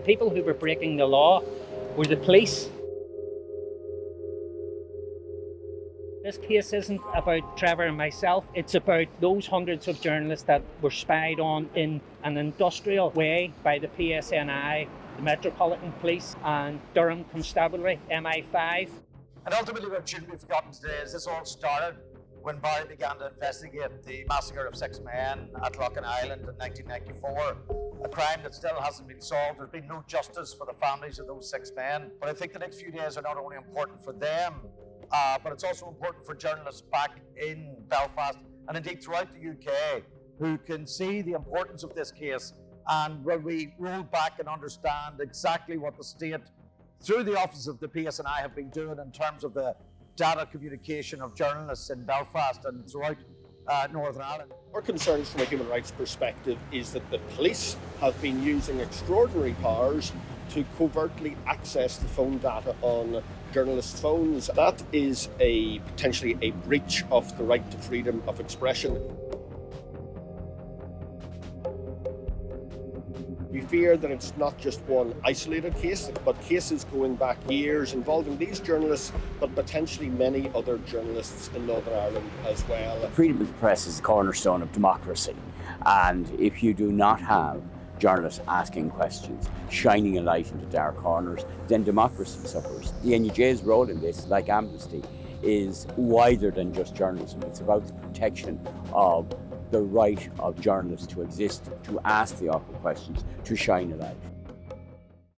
people who were breaking the law were the police. This case isn't about Trevor and myself, it's about those hundreds of journalists that were spied on in an industrial way by the PSNI, the Metropolitan Police and Durham Constabulary, MI5. And ultimately what shouldn't be forgotten today is this all started when Birney began to investigate the massacre of 6 men at Northern Ireland in 1994, a crime that still hasn't been solved. There's been no justice for the families of those 6 men. But I think the next few days are not only important for them, but it's also important for journalists back in Belfast and indeed throughout the UK who can see the importance of this case. And when we roll back and understand exactly what the state, through the office of the PSNI, have been doing in terms of the data communication of journalists in Belfast and throughout Northern Ireland. Our concerns from a human rights perspective is that the police have been using extraordinary powers to covertly access the phone data on journalists' phones. That is potentially a breach of the right to freedom of expression. We fear that it's not just one isolated case, but cases going back years involving these journalists, but potentially many other journalists in Northern Ireland as well. Freedom of the press is the cornerstone of democracy, and if you do not have journalists asking questions, shining a light into dark corners, then democracy suffers. The NUJ's role in this, like Amnesty, is wider than just journalism. It's about the protection of the right of journalists to exist, to ask the awkward questions, to shine a light.